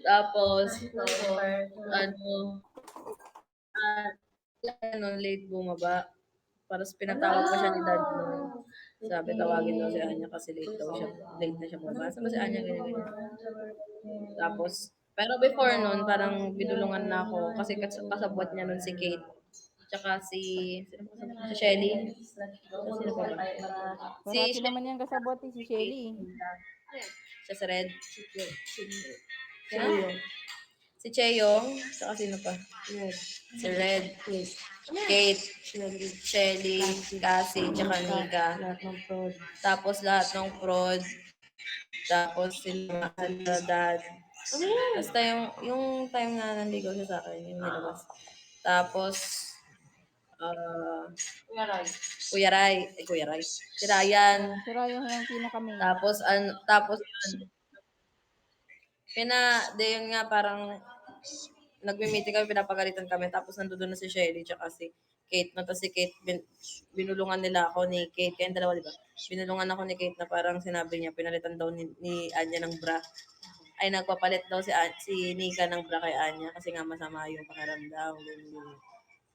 Tapos, ano, ah, ano, late bumaba. Tapos pinatawag pa siya ni dad nun. Sabi tawagin daw si Anya kasi late na siya bumaba. Sabi si Anya ganyan, ganyan. Tapos, pero before nun, parang binulungan na ako kasi kasabwat niya nun si Kate. Tsaka si Shelly. Sino pa ba? Si Parati naman Shelly, yan kasabot si Kate. Shelly. Siya si Red. Sino? Si Cheyong. Tsaka sino pa? Si Red. Kate. Shelly. Cassie. Tsaka Nika. Tapos lahat ng prod. Tapos sila dad. Basta yung time na nanligaw siya sa akin, yung nilabas. Tapos, Kuya Ray. Kuya Ray. Si Ryan. Si Ryan yung pinaka-main. Tapos, de yun nga parang nagme-meeting kami, pinapagalitan kami, tapos nandoon na si Shelly, tsaka si Kate, no? Tapos si Kate, binulungan nila ako ni Kate, kayong dalawa, di ba? Binulungan ako ni Kate na parang sinabi niya, pinalitan daw ni Anya ng bra. Ay, nagpapalit daw si Nika ng bra kay Anya kasi nga masama yung pakiramdam. Ganyan.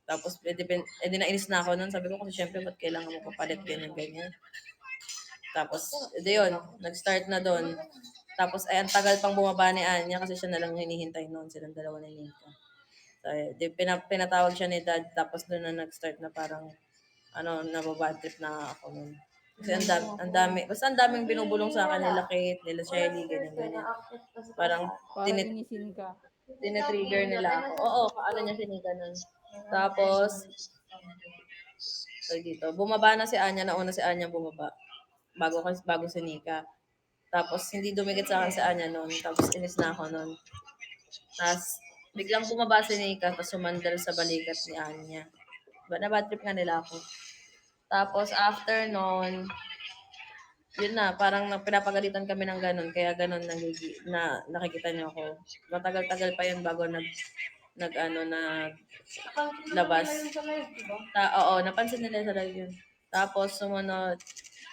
Tapos, nainis na ako nun. Sabi ko kasi syempre, ba't kailangan mo papalit ganyan, ganyan. Tapos, yun, nag-start na doon. Tapos, ay, ang tagal pang bumaba ni Anya kasi siya na lang hinihintay noon, silang dalawa ni Nika. So, pinatawag siya ni dad, tapos doon na nag-start na parang, nababad trip na ako noon. Kasi basta ang daming binubulong sa akin nila Kate, nila Shelly, ganyan, ganyan. Parang, Para tinit inisin ka. tinitrigger nila ako. Oo, ano niya si Nika nun. Tapos, dito, bumaba na si Anya, nauna si Anya bumaba. Bago si Nika. Tapos, hindi dumikit sa akin si Anya noon. Tapos, inis na ako noon. Tapos, biglang bumaba si Nika, tapos sumandal sa balikat ni Anya. Bad trip nga nila ako. Tapos, after noon, yun na, parang pinapagalitan kami ng ganun, kaya ganun na nakikita niyo ako. Matagal-tagal pa yun bago nag labas. Oo, napansin nila sa live yun. Tapos, sumunod,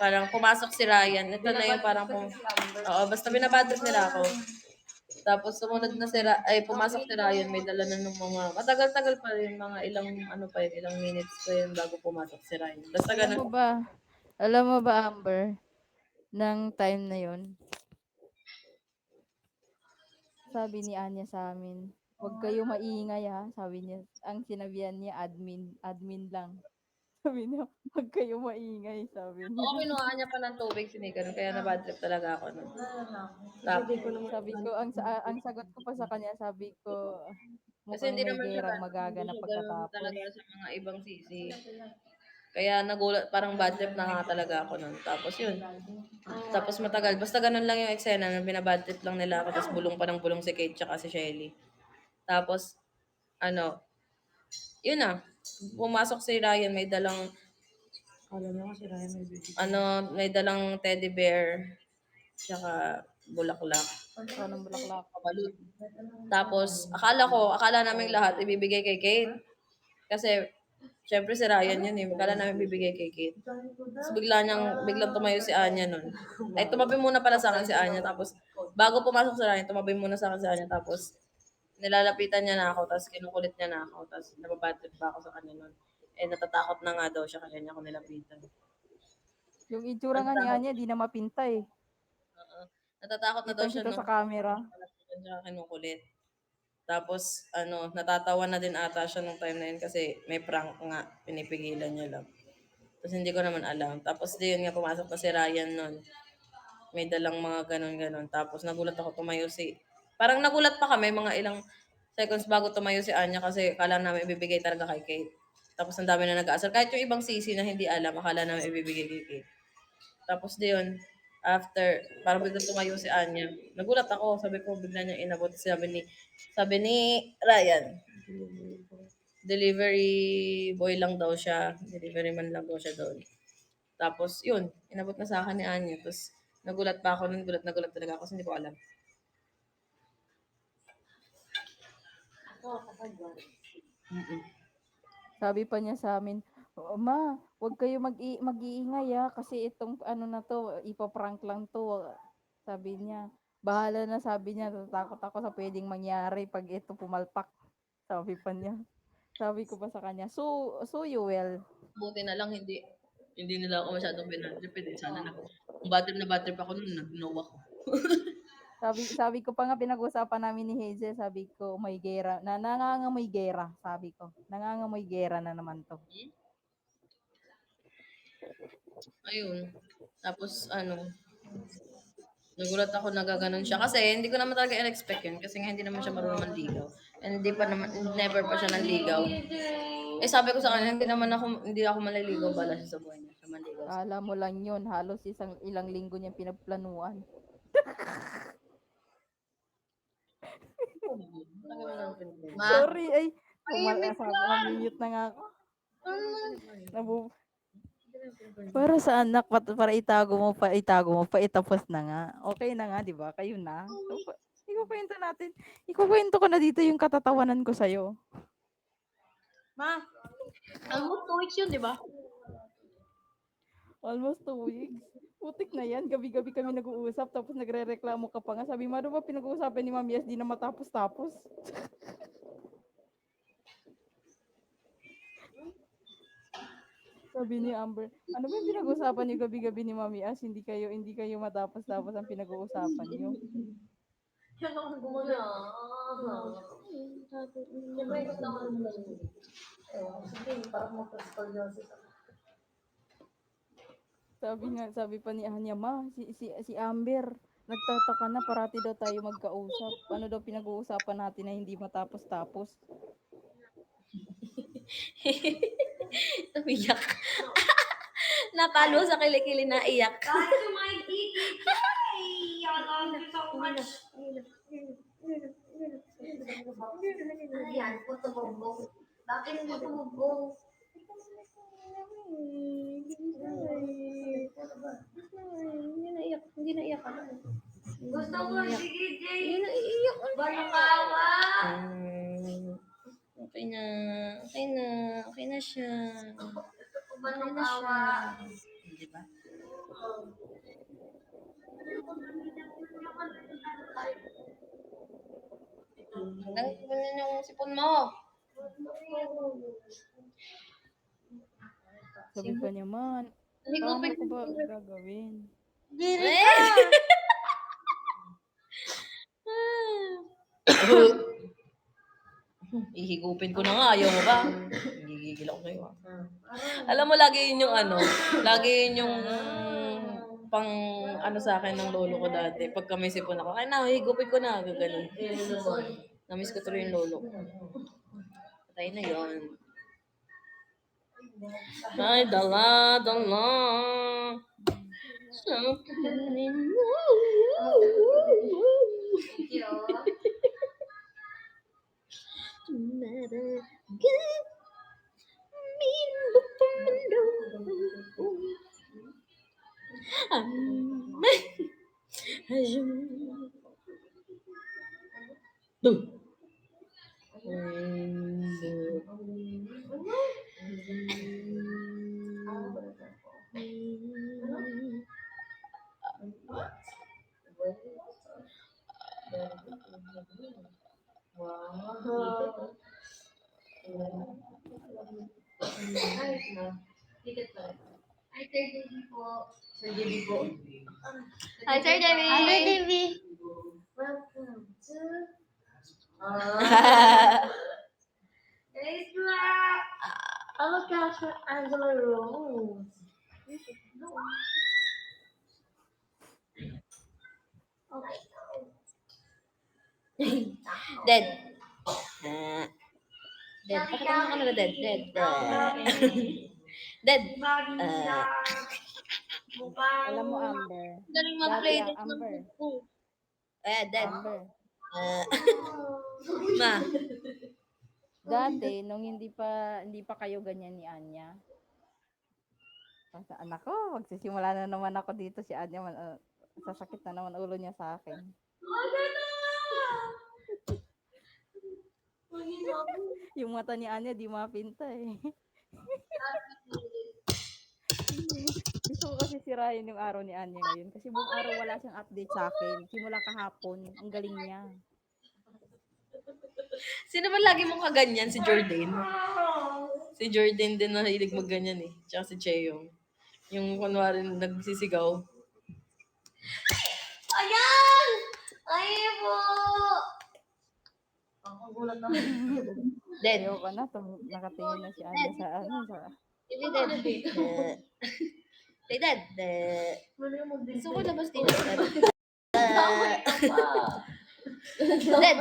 parang pumasok si Ryan. Ito na yung parang, oo, basta binabadrip nila ako. Tapos sumunod na pumasok si Ryan, may dala na ng mga, matagal-tagal pa rin, mga ilang minutes pa yun bago pumasok si Ryan. Basta Alam ganun. mo ba, alam mo ba Amber, ng time na yon, sabi ni Anya sa amin, "Huwag kayo maingay ha." Sabi niya, ang sinabihan niya admin lang. Sabi niya, "Huwag kayo maingay." Sabi Oo, niya. kinuha niya pa ng tubig si Nika nun, kaya na-bad trip talaga ako nun. Tapos, Sabi ko, ang sagot ko pa sa kanya, sabi ko, kasi mukhang may gerang magaganap hindi siya ganun pagkatapos. talaga sa mga ibang sisi. Kaya nagulat, parang bad trip na nga talaga ako nun. Tapos yun, tapos matagal, basta ganun lang yung eksena, na binabad trip lang nila ako, tapos bulong pa ng bulong si Kate tsaka si Shelly. Tapos, ano, yun na, pumasok si Ryan, may dalang, may dalang teddy bear, tsaka bulaklak, Anong bulaklak? kabalot. Tapos, akala namin lahat ibibigay kay Kate. Kasi, syempre si Ryan yun eh. Akala namin bibigay kay Kate. Tapos biglang tumayo si Anya nun. Ay, tumabi muna pala sa akin si Anya. Tapos, bago pumasok si Ryan, tumabi muna sa akin si Anya. Tapos, nilalapitan niya na ako. Tapos, kinukulit niya na ako. Tapos, nababatrip pa ako sa kanya nun. Eh, natatakot na nga daw siya. Kaya niya ako nilapitan. Yung itsura nga ni Natatakot, Anya, di na mapinta eh. oo. Natatakot na daw siya Kitang-kita nung sa camera. nilalapitan siya kinukulit. Tapos, natatawa na din ata siya nung time na yun kasi may prank nga, pinipigilan niya lang. Tapos hindi ko naman alam. Tapos di yun nga, pumasok na si Ryan nun. May dalang mga ganon-ganon. Tapos nagulat ako, parang nagulat pa kami mga ilang seconds bago tumayo si Anya kasi akala namin ibibigay talaga kay Kate. Tapos ang dami na nag-aasar. Kahit yung ibang sisi na hindi alam, akala namin ibibigay kay Kate. Tapos di yun, after, parang biglang tumayo si Anya. Nagulat ako, sabi ko, bigla niya inabot. Sabi ni Ryan, delivery boy lang daw siya, delivery man lang daw siya doon. Tapos, yun, inabot na sa akin ni Anya. Tapos, nagulat pa ako nun, gulat na gulat talaga ako kasi hindi ko alam. Mm-mm. Sabi pa niya sa amin, "Oh, Ma, huwag kayo mag-iingay kasi itong ano na to, ipaprank lang to." Sabi niya. Bahala na, sabi niya, natatakot ako sa pwedeng mangyari pag ito pumalpak. Sabi pa niya. Sabi ko pa sa kanya, so you will. Buti na lang hindi nila ako masyadong binadrip, eh, sana kung bad trip ako nun nag-no ako. Sabi ko pa nga, pinag-usapan namin ni Hazel, sabi ko, may gera, nangangamoy gera, sabi ko. Nangangamoy gera na naman to. Ayun, tapos nagulat ako na gaganon siya kasi hindi ko naman talaga in-expect yun kasi nga hindi naman siya marunong manligaw. And never pa siya nanligaw. Eh sabi ko sa kanya, hindi ako maliligaw bala siya sa buhay niya. Siya manligaw. Kala mo lang yun, halos ilang linggo niya pinagplanuan. Sorry, ay, mag-mute na nga ako. Para sa anak, para itago mo, itapos na nga. Okay na nga, di ba? Kayo na. So, ikukwento natin. Ikukwento ko na dito yung katatawanan ko sa'yo. Ma, almost 2 weeks yun, di ba? Almost 2 weeks. Putik na yan. Gabi-gabi kami nag-uusap, tapos nagre-reklamo ka pa nga. Sabi mo, ano ba pinag-uusapan ni Mami as di na matapos-tapos? Sabi ni Amber, ano ba yung pinag-uusapan niyo gabi-gabi ni Mami as hindi kayo matapos-tapos ang pinag-uusapan niyo? Sabi pa ni Anya, ma, si Amber, nagtataka na parati daw tayo magkausap. Ano daw pinag-uusapan natin na hindi matapos-tapos? Umiyak. Napalo sa kilikili na iyak. Ayan, puto bongbong. Bakit puto bongbong? Hindi na iyak. Gusto ko, sige, Jay. Hindi na iyak. Balakawa. Okay na siya. Balakawa. Di ba? Hanggang ganyan yung sipon mo. Sabi pa niya, man, paano ko ba gagawin? Diri Ihigupin ko na nga, ayaw mo ba? Gigigil ako sa'yo. Alam mo, lagi yun yung lagi yun yung pang sa akin ng lolo ko dati. Pag kami sipon ako, ay na, higupin ko na, gaganon. Namiss ko tuloy yung lolo ko. Patay na yun. Ay, dala. Ay, Sir Davy po. Hi, Sir Debbie. Hi, Davy. Welcome to... It's like... Oh, gosh, Angela Rose. Okay. Dead. Dead. Pakita mo ka na dead. Dead. Alam mo, Amber. Galing Dati mag-play ang date ng Amber. buko. Dead. Amber. Ma. Dati, nung hindi pa kayo ganyan ni Anya. Anak ko, magsisimula na naman ako dito si Anya. Sasakit na naman ulo niya sa akin. Yung mata ni Anya, di mapinta eh. Gusto ko kasi sirain yung araw ni Anya ngayon. Kasi buong araw wala siyang update sa akin. Simula kahapon, ang galing niya. Sino ba lagi mong kaganyan? Si Jordan. Si Jordan din na hilig magganyan eh. Tsaka si Cheong. Yung kunwari nagsisigaw. Ayan! Ay po! Ang gulat na. Dead. Ayoko na. Nakatingin na si Anya sa ano. Sa... Hindi dead. Dead. Dead. Mali mo din. Gusto ko labas din. Dead.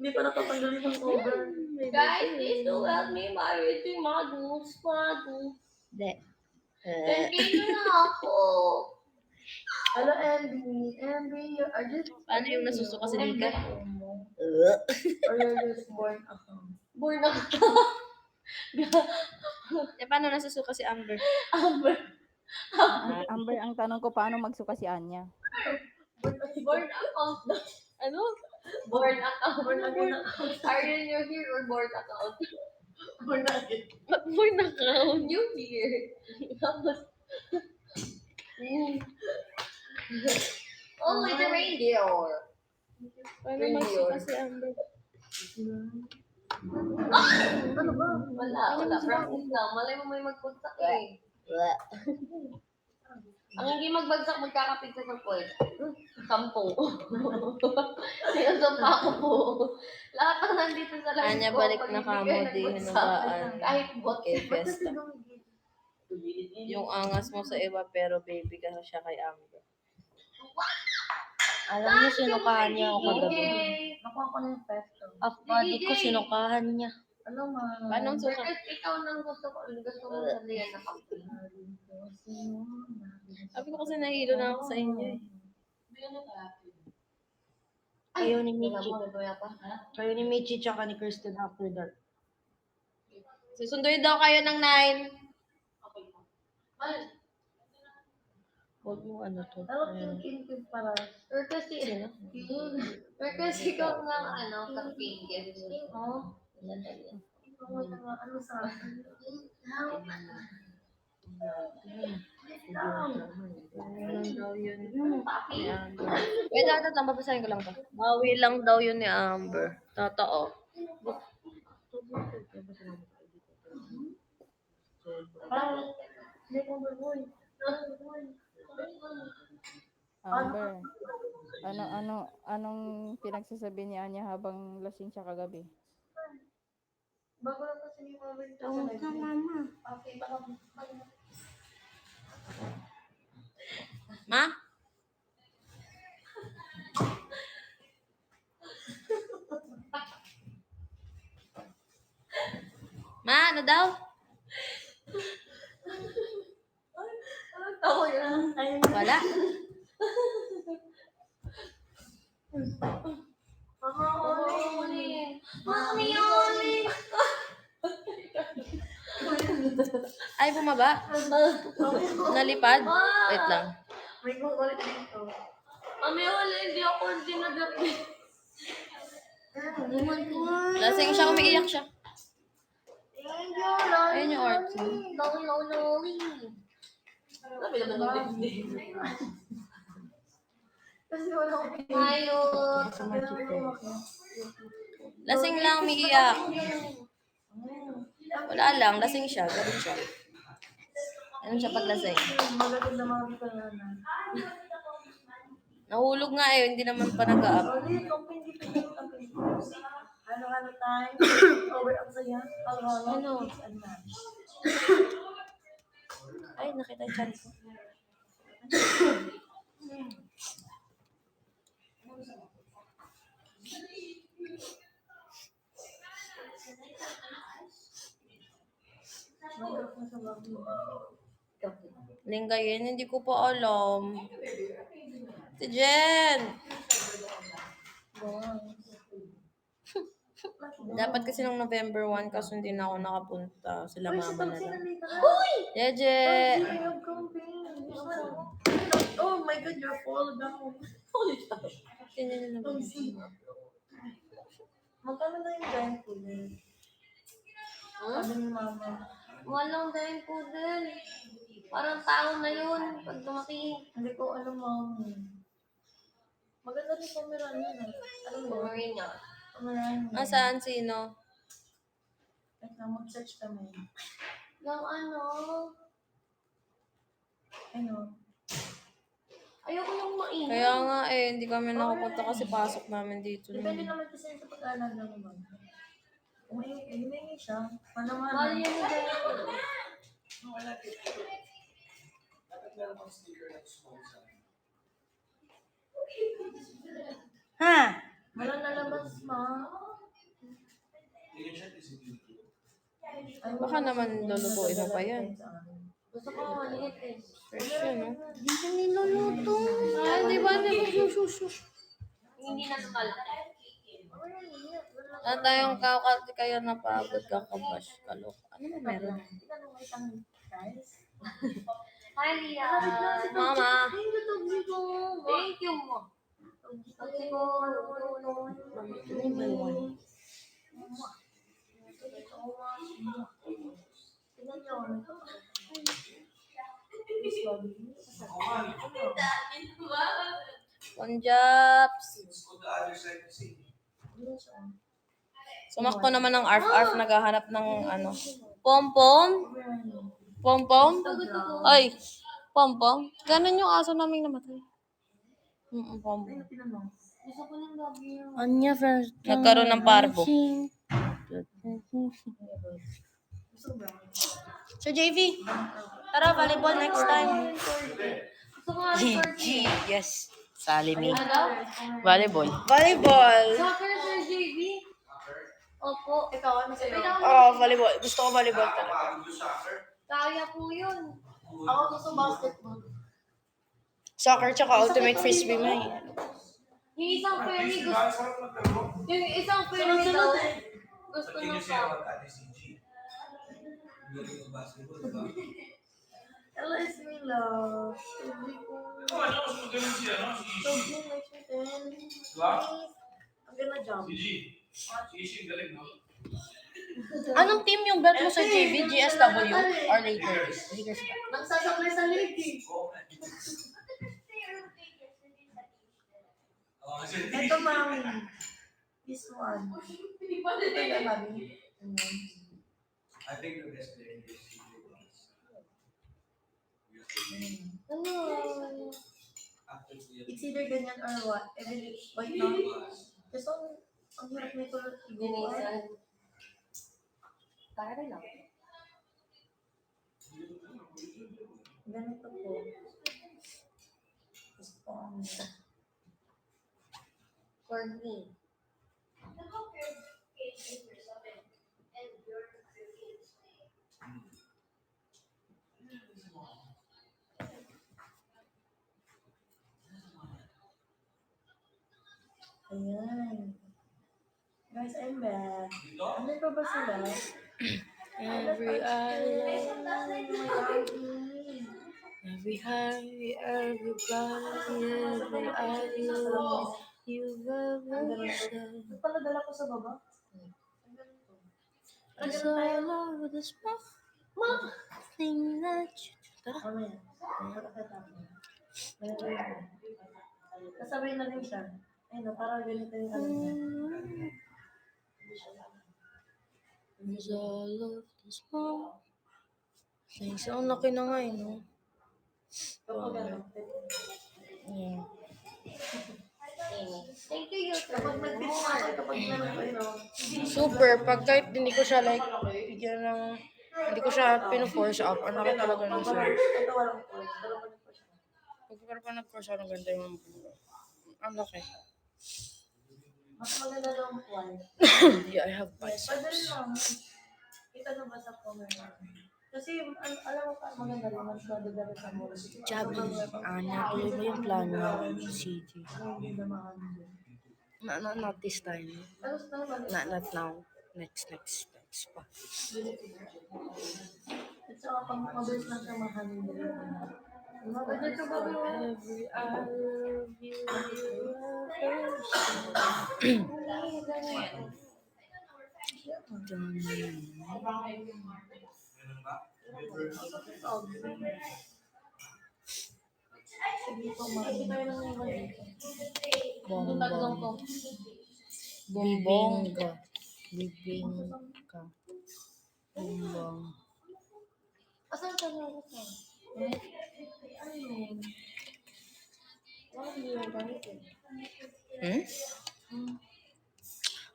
Hindi pa napatanggalin yung cover. Guys, please do help me marry to Magus. Dead. Nandito na ako. Hello, Emby. Emby, are you... Paano yung nasusuka si Nika? Or you're just born ako? Born ako. Paano nasusuka si Amber? Amber. Amber, ang tanong ko, paano magsuka si Anya? Born account na. Ano? Born account. Born account. Are you new here or born account? Born account. Born account. New here. Tapos, oh, it's a reindeer. Paano magsuka si Amber? Ano ba? Wala. Practice lang. Malay mo may magbagsak eh. Ang hindi magbagsak, magkakapit sa puwet. 10. Sinasumpa ko po. Lahat ng nandito sa live Anya, ko, balik pag na hindi kamo, kayo di nagbagsak, hinugaan. kahit bot. Kay Fiesta. Yung angas mo sa iba, pero baby ka siya kay Amber. Alam niyo, sinukahan niya ako kagabi. Nakuha ko na yung pesto. Half body ko, sinukahan niya. Ano ma? Paano suka? Because ikaw nang gusto mo sabihin na kapag. Sabi ko kasi nahilo na ako sa inyo eh. Kayo ni Michi. Kuya pa? Kayo ni Michi tsaka ni Kristen after dark. Susunduin daw kayo ng 9. Huwag mo ano to. Ano kin para? Or kasi, or kasi ikaw nga ka-pink gift. Oh. Ano sa akin? Lang daw yun ni Amber. Wait, lang, babasahin ko lang to. Bawi lang daw yun ni Amber. Totoo. Hindi ko gagawin. Amber, anong pinagsasabi ni Anya habang lasing siya kagabi? Bago lang kasi ni Mama ito. Tawag ka, mama. Okay, baka Ma? Ma, ano daw? ako yan. Wala. Mama Oli. Mami Oli. Ay, bumaba. Nalipad. Wait lang. May kung ulit dito. Mami Oli, hindi ako dinagabi. Lasing siya, umiiyak siya. Thank you, Loli. Ayun yung art. Loli. Sabi naman ng kasi wala akong Ayot. Lasing lang, umiiyak. Wala lang, lasing siya. Gabi siya. Ano siya pag lasing? Magagod na mga kita na. Nahulog nga eh, hindi naman pa nag-up. Loli, hindi ano time? Over up sa yan? Ano? Ay, nakita yung chance ko. Linggayin, hindi ko pa alam. Si Jen! Dapat kasi nung November 1, kaso hindi na ako nakapunta. Sila mama na lang. Jeje! Oh my God, you're fall down. Holy cow. Magkano na yung giant cooler? Sabi ni Mama. Walang dahil poodle. Parang tao na yun. Pag lumaki. Hindi ko alam, mami. Maganda rin Pomeranian. Alam mo, Pomeranian. Pomeranian. Saan? Sino? Wait lang, mag-search kami. Yung ano. Ano? Ayoko yung mainit. Kaya nga hindi kami nakapunta kasi pasok namin dito. Depende naman kasi sa pag-aalala mo, mami. Kung humingi siya, Mahal panaman. yan ni Dahil. Ha? Wala nalabas, ma. Ay, Baka naman lulutuin mo pa yan. Gusto ko maliit eh. Fresh yun, no? Hindi siya niluluto. Di ba? Hindi na nakalaki. Tayong kaya napagod kakabash kalok. Ano ba meron? Tinanong may isang price. Hi, Lia. Mama. Thank you mo. Thank you. Tingnan niyo. Konjaps. Sumakto naman ng arf-arf naghahanap ng ano. Pom-pom? Pom-pom? Ay, pom-pom? Ganun yung aso naming namatay. Pom-pom. Gusto ko ng babi yun. Anya first. Nagkaroon ng parbo. So JV, tara volleyball next time. Gusto ko nga ng turkey. Yes. Sali me. Ano daw? Volleyball. Volleyball. Soccer, Sir JV? Opo. Ikaw, ano sa'yo? Ikaw, Volleyball. Gusto ko volleyball talaga. kaya po yun. Ako gusto basketball. Soccer tsaka ultimate frisbee may. Yung isang fairy gusto. Yung isang fairy daw. Gusto nung sa. LS me love. I'm gonna jump. Anong team yung bet mo sa JV? GSW or Lakers? Lakers ba? Nagsasaklay sa lady. Ito mami. This one. Ito na mami. I think the best player is Ano? after the It's either ganyan or what? Wait no. Kasi ang hirap nito Linisan. Kaya rin lang. Ganito po. Gusto ko ang For me. Ayan. Guys, I'm back. Ano pa ba sila? Every high, every body, every island you've ever seen. Ito pala dala ko sa baba. It's all over the spot. Thing that you do. Mamaya. Kasabay na rin siya. Ayun, parang ganito yung ano niya. It's all of the small things. Ang laki na nga eh, no? Yeah. Thank you, Kapag nag-pitch na ako, kapag naman Super. Pag kahit hindi ko siya like, bigyan ng, hindi ko siya pino-force up. Ang laki talaga ng siya. ito walang force. Pero pag nag-force siya. Pag pa nag-force ako, ang ganda yung ang laki. Mas maganda daw ang force. Yeah, I have Pwede rin biceps. naman. Kita na ba sa comment? Kasi alam mo pa, maganda naman siya. Dagdagan sa mo. Chubby. Tuloy mo yung plano ng CG. Hindi na maano. Not this time. Tapos naman. Not now. Next pa. At saka pag mabilis lang siya mahalin din. Pwede ito ba ito? Every I love you, Ganun ba? Bongbong. Bongbong. Bibingka. Bongbong. Asan ka na ako? Ano yun? Wala hindi yung gamit eh.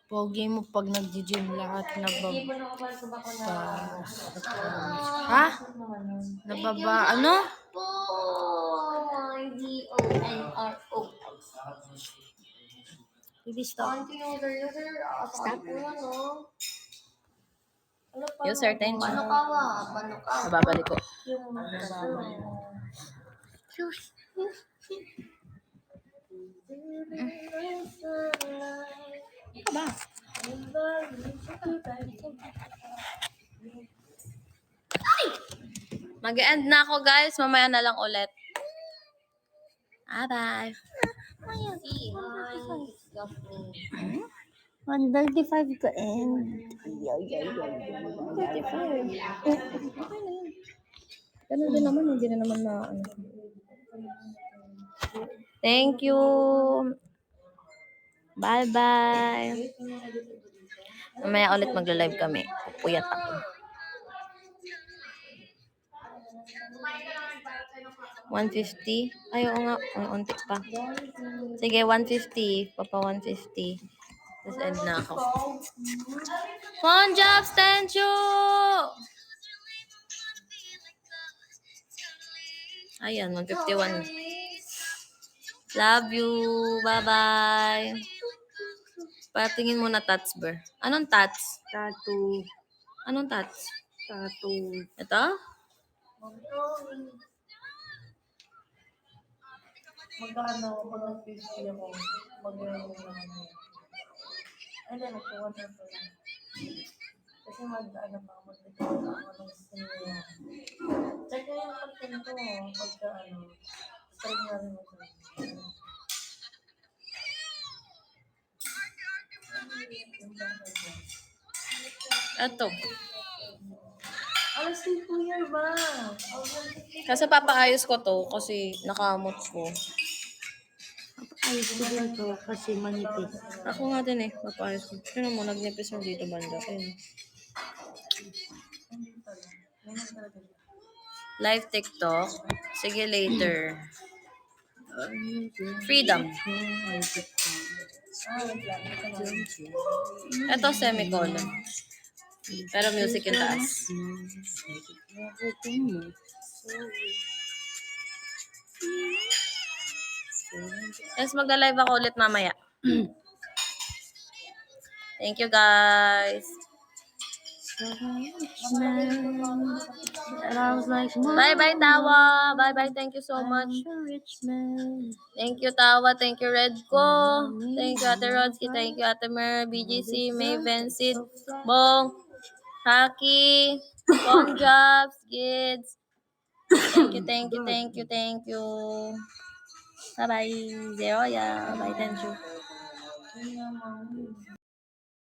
Pogi mo pag nag-gym lahat Hindi pa nakapal sa bako na. Ha? naman yun. Nababa, ano? Po! Y-D-O-N-R-O. Baby, stop. Auntie user, stop po ano. Ano pa? User, thank you. Panukawa. Nababalik ko. Yung Ano ba? Mag-end na ako guys. Mamaya na lang ulit. Bye-bye. See, hi. It's Gaffney. 135 ka end. 35. Okay na yun. Ganun din naman. Hindi na naman na ano. Thank you. Bye-bye. Mamaya ulit magla-live kami. Pupuyat ako. 150? Ay, oo nga. May unti pa. Sige, 150. Papa, 150. Tapos end na ako. Phone jobs, thank you! Ayan, 151. Love you. Bye-bye. Patingin muna tats, ber. Anong tats? Tattoo. Anong tats? Tattoo. Ito? Magkano pag nag-50 ako, mag-ano naman yun. Ay, hindi, nagkuha na po lang. Kasi mag-ano pa, mag-ito ako ng sinya. Check na yung content ko, pagka ano, strike na rin ako. Ito. Alas 5 year ba? Kasi papaayos ko to kasi nakamot ko. Ayos ko din to kasi manipis. Ako nga din eh, papaayos ko. Pero mo, nagnipis mo dito banda. Ayun. Live TikTok. Sige, later. Freedom. Ito, semicolon. Pero music yung taas. Yes, magla-live ako ulit mamaya. Thank you, guys. Bye-bye, Tawa. Bye-bye. Thank you so much. Thank you, Tawa. Thank you, Redco. Thank you, Ate Rodsky. Thank you, Ate Mer, BGC, Maven, Sid, Bong, Haki, Phone Jobs, Kids. Thank you, thank you, thank you, thank you. Bye-bye. Zeroya. Bye, thank you.